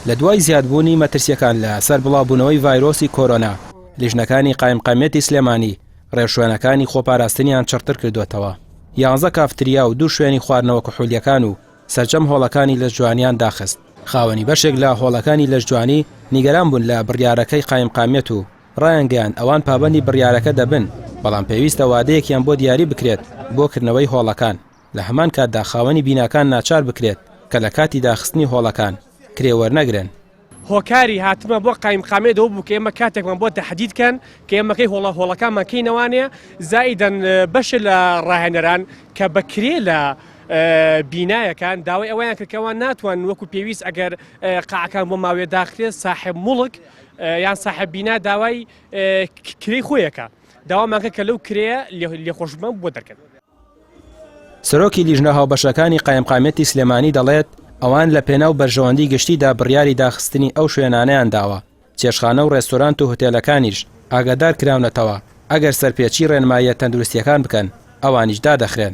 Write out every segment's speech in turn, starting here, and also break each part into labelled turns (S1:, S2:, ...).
S1: لە دوای زیادبوونی مەترسیەکان لە سەر بڵاوبوونەوەی ڤایرۆسی کۆرۆنا لیژنەکانی قایمقامێتی سلێمانی ڕێوشوێنەکانی خۆپاراستنیان چڕتر کردوێتەوە. 11 کافتریا و 2 شوێنی خواردنەوە کحولیەکان و سەرجەم هۆڵەکانی لە جوانیان داخست. خاوەنی بەشێک لە هۆڵەکانی لە جوانی نیگەران بوون لە بڕیارەکەی قایمقامێت و ڕایانگەیان ئەوان پابەندی بڕیارەکە دەبن، بەڵام پێویستە وادەیەکیان بۆ دیاری بکرێت بۆ کردنەوەی هۆڵەکان. لە هەمان کاتدا خاوەنی بیناکان ناچار بکرێت کە لە کاتی داخستنی هۆڵەکان کرێوەرنەگرن.
S2: هۆکاری هاتمە بۆ قایمقامێتەوە بوو کە ئێمە کاتێکمان بۆ تەحدیدکەن کە ئێمەکەی هۆڵەکانمان کەینەوانەیە زائیدەن بەشە لە ڕاهێنەران کە بەکرێ لە بینایەکان داوای ئەوەیان کردکەوە ناتوان وەکو پێویست ئەگەر قاعەکان بۆ ماوەیە داخرێت صاحب مڵک یان صاحب بینا داوای کرێی خۆیەکە داوامانکە کە لەو کرێە لێخۆشبوون بۆ دەرکەن.
S1: سەرۆکی لیژنە هاوبەشەکانی قایمقامێتی سلێمانی دەڵێت ئەوان لە پێناو بەرژەوەندی گشتیدا بڕیاری داخستنی ئەو شوێنانەیان داوە. چێشخانە و ڕێستۆرانت و هۆتێلەکانیش ئاگادار کراونەتەوە ئەگەر سەرپێچی ڕێنماییە تەندروستیەکان بکەن ئەوانیش دادەخرێن.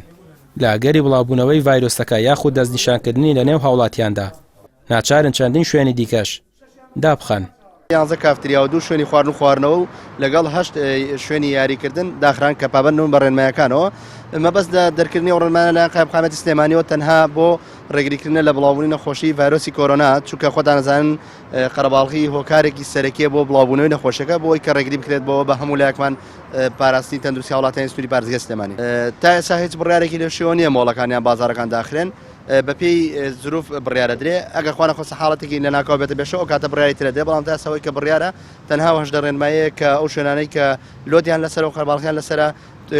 S1: لە ئەگەری بڵاوبوونەوەی ڤایرۆسەکە یاخود دەستنیشانکردنی لە نێو هاوڵاتیاندا ناچارن چەندین شوێنی دیکەش دابخەن.
S3: 11 کافتریا و 2 شوێنی خواردن و خواردنەوە و لەگەڵ 8 شوێنی یاریکردن داخران کە پابەندن بە ڕێنمایەکانەوە. مەبەست دەرکردنی و ڕێنمایە لە قایمقامێتی سلێمانیەوە تەنها بۆ ڕێگریکردن لە بڵاوبوونی نەخۆشی ڤایرۆسی کۆرۆنا، چونکە خۆتان دەزانن قەرەباڵغی هۆکارێکی سەرەکیە بۆ بڵاوبوونەوەی نەخۆشەکە بۆ ئەوەی کە ڕێگری بکرێت بۆ بە هەموو لایەکمان پاراستنی تەندروستی وڵاتانی سنووری پارێزگای سلێمانی. تا ئێستا هیچ بڕیارێکی لە شێوە نییە مۆڵەکانیان بازارەکان داخرێن بەپێی زروف بڕیارە درێ ئەگەر خوا نەخۆستە حاڵەتێکی لە ناکاو بێتە بێشەوە کاتە بڕیاری ترە دێ، بەڵام تا ئێستاەوەی کە بڕیارە تەنها هەژدە ڕێنمایەیە کە ئەو شوێنانەی کە لۆدیان لەسەر و قەرەباڵغیان لەسەرە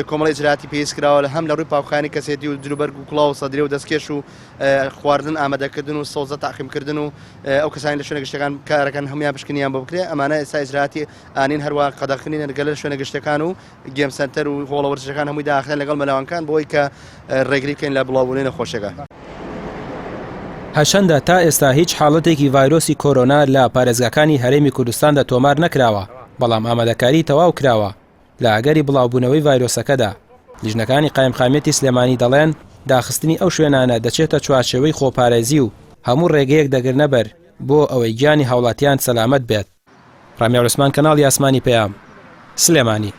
S3: کۆمەڵی ئیجراتی پێویست کراوە لە هەم لە ڕووی پاوخانی کەسێتی و جلوبەرگ و کڵاو و سەدرێ و دەستکێش و خواردن ئامادەکردن و سەوزە تاقیمکردن و ئەو کەسانی لە شوێنە گشتەکان کارەکان هەمویان پشکنیان بۆ بکرێ. ئەمانە ئێستا ئیجراتی ئانین هەروە قەدەخنی نەرگەلە لە شوێنە گشتەکان و گێم سەنتەر و هۆڵەوەرجەکان هەمووی داخرێن لەگەڵ مەلەوانکان بۆ ئەوەی کە ڕێگری بکەین لە بڵاوبوونەوەی نەخۆشیەکە.
S1: هەرچەندە تا ئێستا هیچ حاڵەتێکی ڤایرۆسی کۆرۆنا لە پارێزگاکانی هەرێمی کوردستاندا تۆمار نەکراوە، بەڵام ئامادەکاری تەواو کراوە. لە ئەگەری بڵاوبوونەوەی ڤایرۆسەکەدا لیژنەکانی قایمقامێتی سلێمانی دەڵێن داخستنی ئەو شوێنانە دەچێتە چوارچێوەی خۆپارێزی و هەموو ڕێگەیەک دەگرنە بەر بۆ ئەوەی گیانی هاوڵاتیان سەلامەت بێت. ڕامیە عوسمان، کەناڵی ئاسمانی پەیام، سلێمانی.